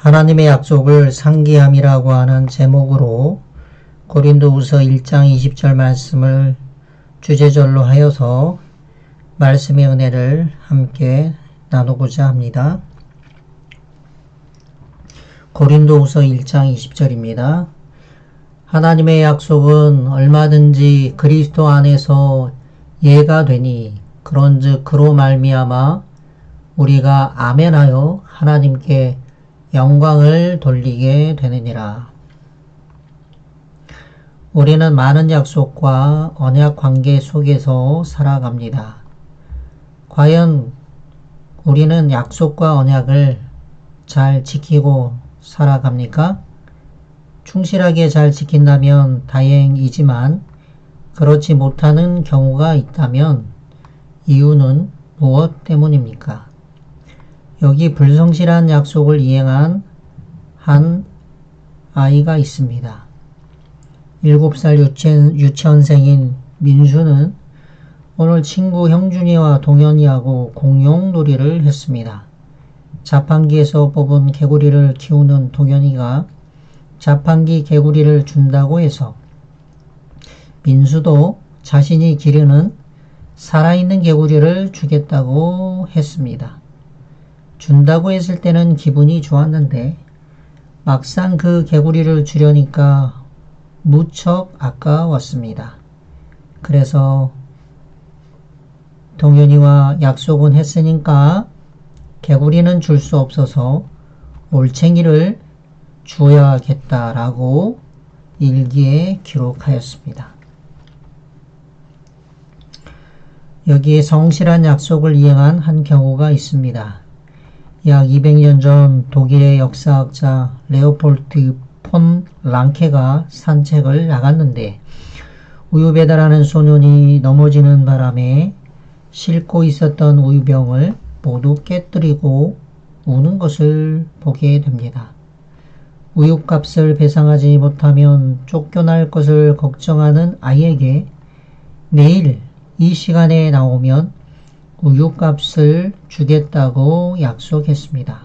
하나님의 약속을 상기함이라고 하는 제목으로 고린도후서 1장 20절 말씀을 주제절로 하여서 말씀의 은혜를 함께 나누고자 합니다. 고린도후서 1장 20절입니다. 하나님의 약속은 얼마든지 그리스도 안에서 예가 되니 그런즉 그로 말미암아 우리가 아멘하여 하나님께 영광을 돌리게 되느니라. 우리는 많은 약속과 언약 관계 속에서 살아갑니다. 과연 우리는 약속과 언약을 잘 지키고 살아갑니까? 충실하게 잘 지킨다면 다행이지만 그렇지 못하는 경우가 있다면 이유는 무엇 때문입니까? 여기 불성실한 약속을 이행한 한 아이가 있습니다. 7살 유치원생인 민수는 오늘 친구 형준이와 동현이하고 공룡놀이를 했습니다. 자판기에서 뽑은 개구리를 키우는 동현이가 자판기 개구리를 준다고 해서 민수도 자신이 기르는 살아있는 개구리를 주겠다고 했습니다. 준다고 했을 때는 기분이 좋았는데 막상 그 개구리를 주려니까 무척 아까웠습니다. 그래서 동현이와 약속은 했으니까 개구리는 줄 수 없어서 올챙이를 줘야겠다라고 일기에 기록하였습니다. 여기에 성실한 약속을 이행한 한 경우가 있습니다. 약 200년 전 독일의 역사학자 레오폴트 폰 랑케가 산책을 나갔는데 우유 배달하는 소년이 넘어지는 바람에 싣고 있었던 우유병을 모두 깨뜨리고 우는 것을 보게 됩니다. 우유값을 배상하지 못하면 쫓겨날 것을 걱정하는 아이에게 내일 이 시간에 나오면 우유값을 주겠다고 약속했습니다.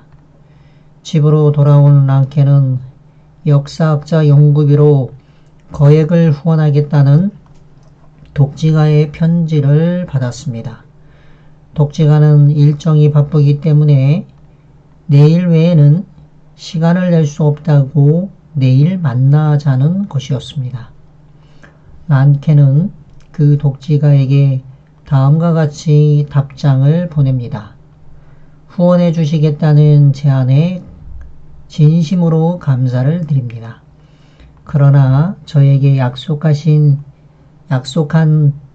집으로 돌아온 랑케는 역사학자 연구비로 거액을 후원하겠다는 독지가의 편지를 받았습니다. 독지가는 일정이 바쁘기 때문에 내일 외에는 시간을 낼 수 없다고 내일 만나자는 것이었습니다. 란케는 그 독지가에게 다음과 같이 답장을 보냅니다. 후원해 주시겠다는 제안에 진심으로 감사를 드립니다. 그러나 저에게 약속한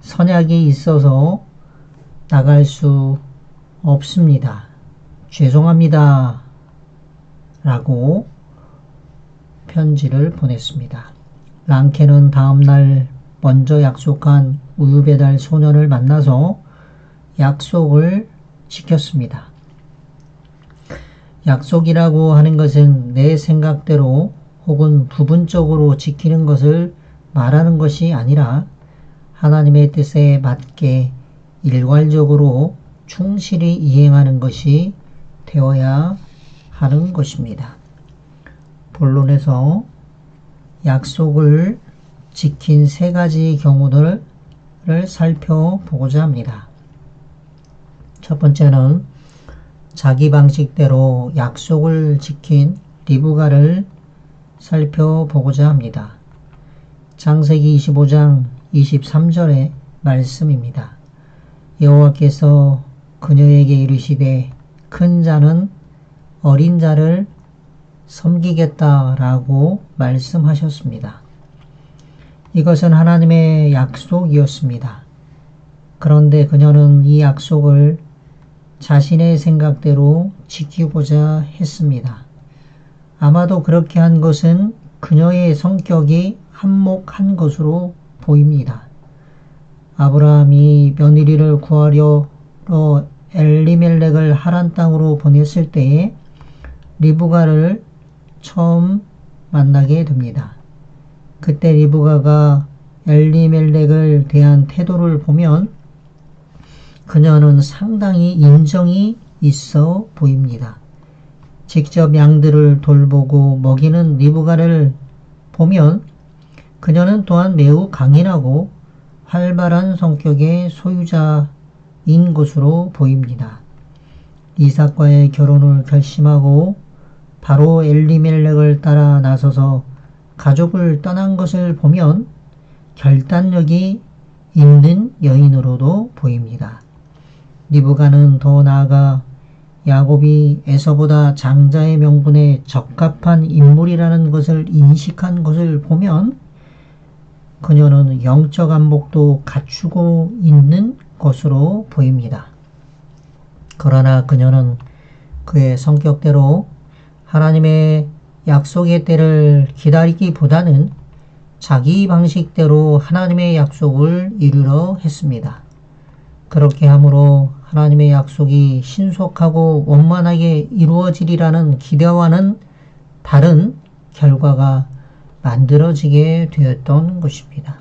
선약이 있어서 나갈 수 없습니다. 죄송합니다. 라고 편지를 보냈습니다. 랑케는 다음날 먼저 약속한 우유배달 소년을 만나서 약속을 지켰습니다. 약속이라고 하는 것은 내 생각대로 혹은 부분적으로 지키는 것을 말하는 것이 아니라 하나님의 뜻에 맞게 일괄적으로 충실히 이행하는 것이 되어야 하는 것입니다. 본론에서 약속을 지킨 3가지 경우들을 살펴보고자 합니다. 첫 번째는 자기 방식대로 약속을 지킨 리브가를 살펴보고자 합니다. 창세기 25장 23절의 말씀입니다. 여호와께서 그녀에게 이르시되 큰 자는 어린 자를 섬기겠다라고 말씀하셨습니다. 이것은 하나님의 약속이었습니다. 그런데 그녀는 이 약속을 자신의 생각대로 지키고자 했습니다. 아마도 그렇게 한 것은 그녀의 성격이 한몫한 것으로 보입니다. 아브라함이 며느리를 구하려 엘리멜렉을 하란 땅으로 보냈을 때에 리브가를 처음 만나게 됩니다. 그때 리브가가 엘리멜렉을 대한 태도를 보면 그녀는 상당히 인정이 있어 보입니다. 직접 양들을 돌보고 먹이는 리브가를 보면 그녀는 또한 매우 강인하고 활발한 성격의 소유자인 것으로 보입니다. 이삭과의 결혼을 결심하고 바로 엘리멜렉을 따라 나서서 가족을 떠난 것을 보면 결단력이 있는 여인으로도 보입니다. 리브가는 더 나아가 야곱이 에서보다 장자의 명분에 적합한 인물이라는 것을 인식한 것을 보면 그녀는 영적 안목도 갖추고 있는 것으로 보입니다. 그러나 그녀는 그의 성격대로 하나님의 약속의 때를 기다리기보다는 자기 방식대로 하나님의 약속을 이루려 했습니다. 그렇게 함으로 하나님의 약속이 신속하고 원만하게 이루어지리라는 기대와는 다른 결과가 만들어지게 되었던 것입니다.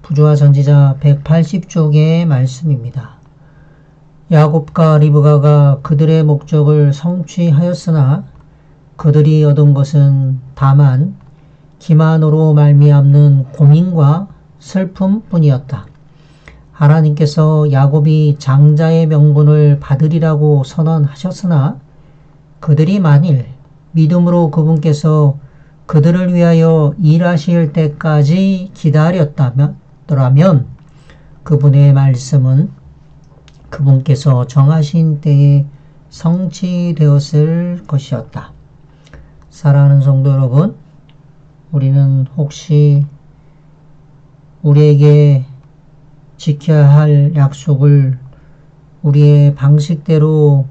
부조화 선지자 180쪽의 말씀입니다. 야곱과 리브가가 그들의 목적을 성취하였으나 그들이 얻은 것은 다만 기만으로 말미암는 고민과 슬픔뿐이었다. 하나님께서 야곱이 장자의 명분을 받으리라고 선언하셨으나 그들이 만일 믿음으로 그분께서 그들을 위하여 일하실 때까지 기다렸다면 그분의 말씀은 그분께서 정하신 때에 성취되었을 것이었다. 사랑하는 성도 여러분, 우리는 혹시 우리에게 지켜야 할 약속을 우리의 방식대로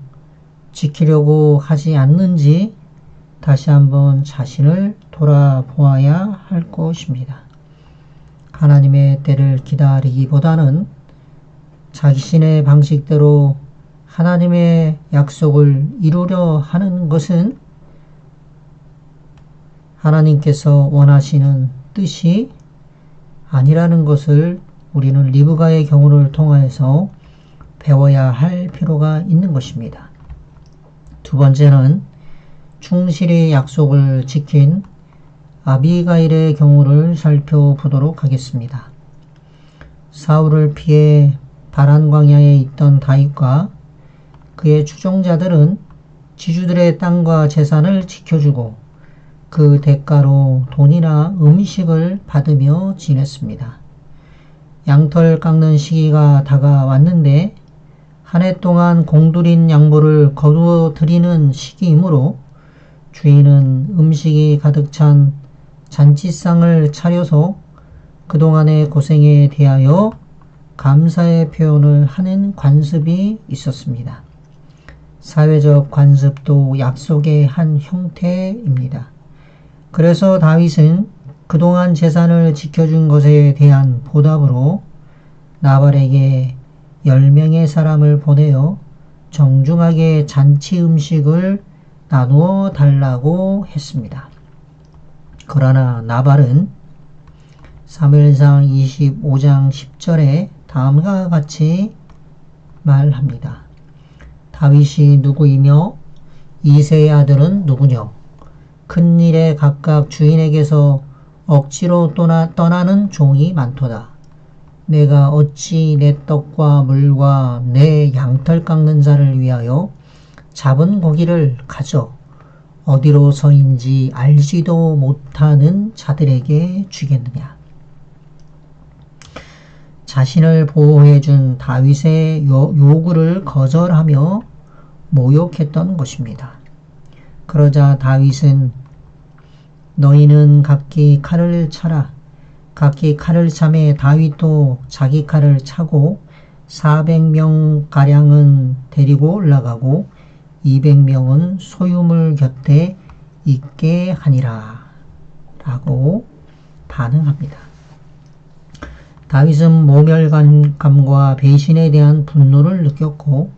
지키려고 하지 않는지 다시 한번 자신을 돌아보아야 할 것입니다. 하나님의 때를 기다리기보다는 자신의 방식대로 하나님의 약속을 이루려 하는 것은 하나님께서 원하시는 뜻이 아니라는 것을 우리는 리브가의 경우를 통해서 배워야 할 필요가 있는 것입니다. 두 번째는 충실히 약속을 지킨 아비가일의 경우를 살펴보도록 하겠습니다. 사울을 피해 바란 광야에 있던 다윗과 그의 추종자들은 지주들의 땅과 재산을 지켜주고 그 대가로 돈이나 음식을 받으며 지냈습니다. 양털 깎는 시기가 다가왔는데 한 해 동안 공들인 양보를 거두어 드리는 시기이므로 주인은 음식이 가득 찬 잔치상을 차려서 그동안의 고생에 대하여 감사의 표현을 하는 관습이 있었습니다. 사회적 관습도 약속의 한 형태입니다. 그래서 다윗은 그동안 재산을 지켜준 것에 대한 보답으로 나발에게 10명의 사람을 보내어 정중하게 잔치 음식을 나누어 달라고 했습니다. 그러나 나발은 사무엘상 25장 10절에 다음과 같이 말합니다. 다윗이 누구이며 이새의 아들은 누구뇨? 큰 일에 각각 주인에게서 억지로 떠나는 종이 많도다. 내가 어찌 내 떡과 물과 내 양털 깎는 자를 위하여 잡은 고기를 가져 어디로서인지 알지도 못하는 자들에게 주겠느냐. 자신을 보호해준 다윗의 요구를 거절하며 모욕했던 것입니다. 그러자 다윗은 너희는 각기 칼을 차라. 각기 칼을 차매 다윗도 자기 칼을 차고 400명가량은 데리고 올라가고 200명은 소유물 곁에 있게 하니라 라고 반응합니다. 다윗은 모멸감과 배신에 대한 분노를 느꼈고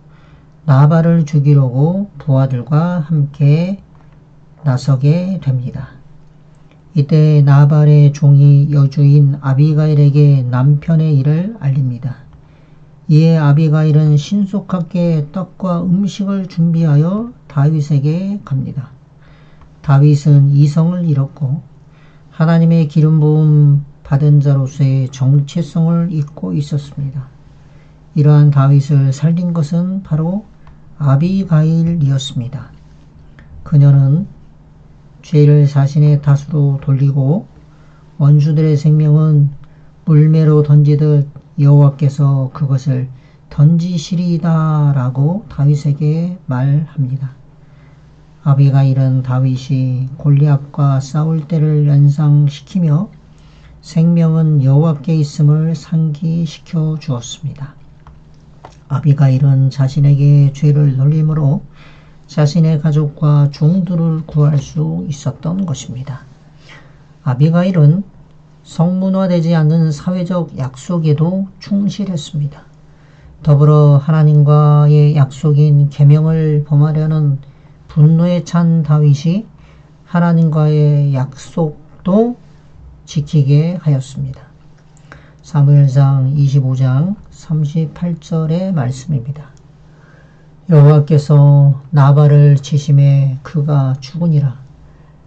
나발을 죽이려고 부하들과 함께 나서게 됩니다. 이때 나발의 종이 여주인 아비가일에게 남편의 일을 알립니다. 이에 아비가일은 신속하게 떡과 음식을 준비하여 다윗에게 갑니다. 다윗은 이성을 잃었고 하나님의 기름 부음 받은 자로서의 정체성을 잊고 있었습니다. 이러한 다윗을 살린 것은 바로 아비가일이었습니다. 그녀는 죄를 자신의 탓으로 돌리고 원수들의 생명은 물매로 던지듯 여호와께서 그것을 던지시리다 라고 다윗에게 말합니다. 아비가일은 다윗이 골리앗과 싸울 때를 연상시키며 생명은 여호와께 있음을 상기시켜 주었습니다. 아비가일은 자신에게 죄를 돌림으로 자신의 가족과 종들을 구할 수 있었던 것입니다. 아비가일은 성문화되지 않는 사회적 약속에도 충실했습니다. 더불어 하나님과의 약속인 계명을 범하려는 분노에 찬 다윗이 하나님과의 약속도 지키게 하였습니다. 사무엘상 25장 38절의 말씀입니다. 여호와께서 나발을 치심에 그가 죽으니라.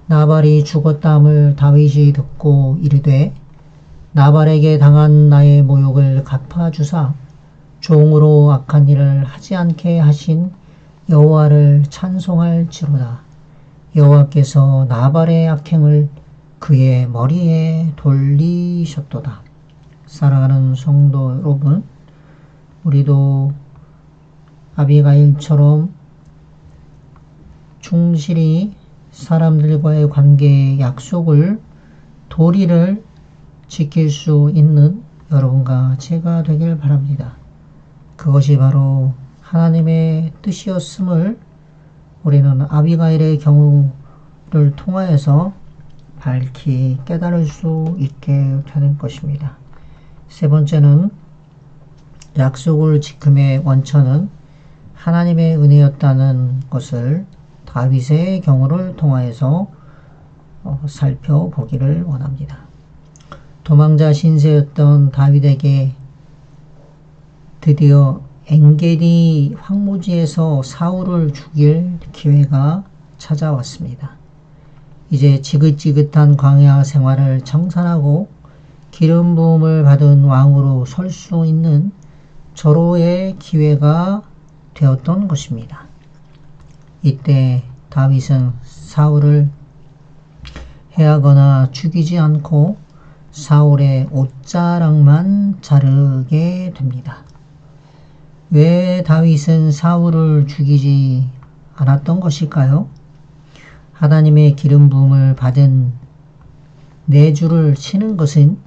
나발이 죽었다함을 다윗이 듣고 이르되 나발에게 당한 나의 모욕을 갚아주사 종으로 악한 일을 하지 않게 하신 여호와를 찬송할지로다. 여호와께서 나발의 악행을 그의 머리에 돌리셨도다. 사랑하는 성도 여러분, 우리도 아비가일처럼 충실히 사람들과의 관계의 약속을 도리를 지킬 수 있는 여러분과 제가 되길 바랍니다. 그것이 바로 하나님의 뜻이었음을 우리는 아비가일의 경우를 통하여서 밝히 깨달을 수 있게 되는 것입니다. 세 번째는 약속을 지킴의 원천은 하나님의 은혜였다는 것을 다윗의 경우를 통하여서 살펴보기를 원합니다. 도망자 신세였던 다윗에게 드디어 엔게디 황무지에서 사울을 죽일 기회가 찾아왔습니다. 이제 지긋지긋한 광야 생활을 청산하고 기름 부음을 받은 왕으로 설 수 있는 절호의 기회가 되었던 것입니다. 이때 다윗은 사울을 해하거나 죽이지 않고 사울의 옷자락만 자르게 됩니다. 왜 다윗은 사울을 죽이지 않았던 것일까요? 하나님의 기름 부음을 받은 네 줄을 치는 것은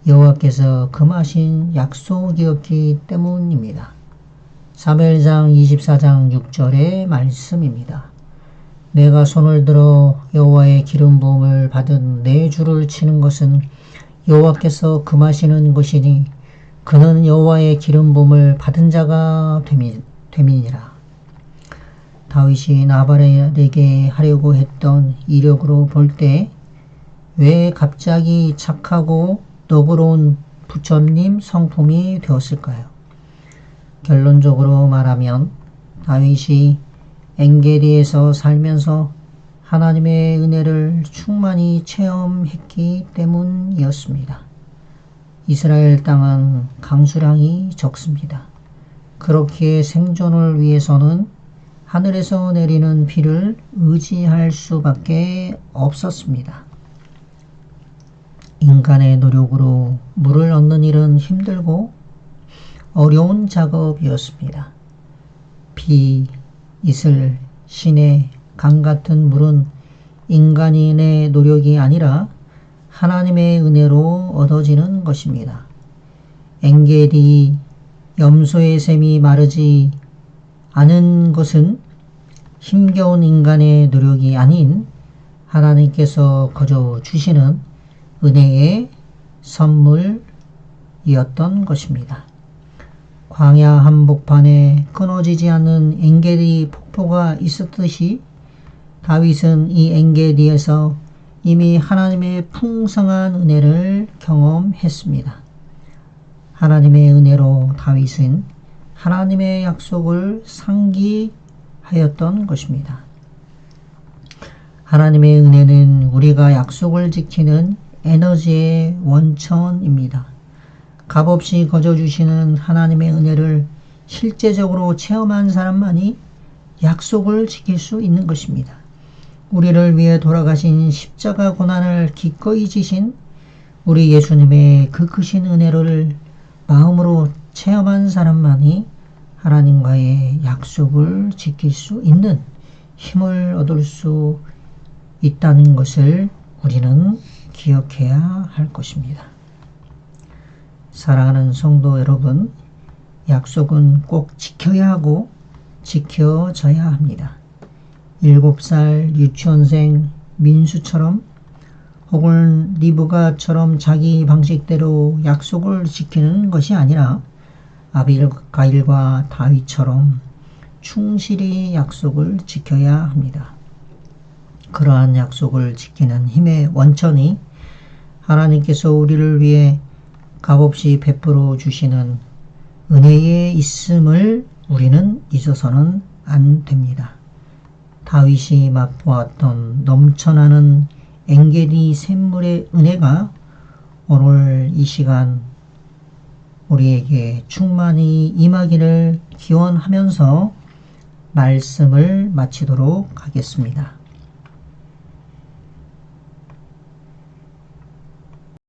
여호와께서 금하신 약속이었기 때문입니다. 사무엘상 24장 6절의 말씀입니다. 내가 손을 들어 여호와의 기름 부음을 받은 네 줄을 치는 것은 여호와께서 금하시는 것이니 그는 여호와의 기름 부음을 받은 자가 됨이니라. 다윗이 나발에게 하려고 했던 이력으로 볼 때 왜 갑자기 착하고 너그러운 부처님 성품이 되었을까요? 결론적으로 말하면 다윗이 엔게디에서 살면서 하나님의 은혜를 충만히 체험했기 때문이었습니다. 이스라엘 땅은 강수량이 적습니다. 그렇기에 생존을 위해서는 하늘에서 내리는 비를 의지할 수밖에 없었습니다. 인간의 노력으로 물을 얻는 일은 힘들고 어려운 작업이었습니다. 비, 이슬, 시내, 강 같은 물은 인간인의 노력이 아니라 하나님의 은혜로 얻어지는 것입니다. 엔게디, 염소의 샘이 마르지 않은 것은 힘겨운 인간의 노력이 아닌 하나님께서 거저 주시는 은혜의 선물이었던 것입니다. 광야 한복판에 끊어지지 않는 엔게디 폭포가 있었듯이 다윗은 이 엔게디에서 이미 하나님의 풍성한 은혜를 경험했습니다. 하나님의 은혜로 다윗은 하나님의 약속을 상기하였던 것입니다. 하나님의 은혜는 우리가 약속을 지키는 에너지의 원천입니다. 값없이 거저주시는 하나님의 은혜를 실제적으로 체험한 사람만이 약속을 지킬 수 있는 것입니다. 우리를 위해 돌아가신 십자가 고난을 기꺼이 지신 우리 예수님의 그 크신 은혜를 마음으로 체험한 사람만이 하나님과의 약속을 지킬 수 있는 힘을 얻을 수 있다는 것을 우리는 기억해야 할 것입니다. 사랑하는 성도 여러분, 약속은 꼭 지켜야 하고 지켜져야 합니다. 7살 유치원생 민수처럼 혹은 리브가처럼 자기 방식대로 약속을 지키는 것이 아니라 아비가일과 다윗처럼 충실히 약속을 지켜야 합니다. 그러한 약속을 지키는 힘의 원천이 하나님께서 우리를 위해 값없이 베풀어 주시는 은혜에 있음을 우리는 잊어서는 안 됩니다. 다윗이 맛보았던 넘쳐나는 엔게디 샘물의 은혜가 오늘 이 시간 우리에게 충만히 임하기를 기원하면서 말씀을 마치도록 하겠습니다.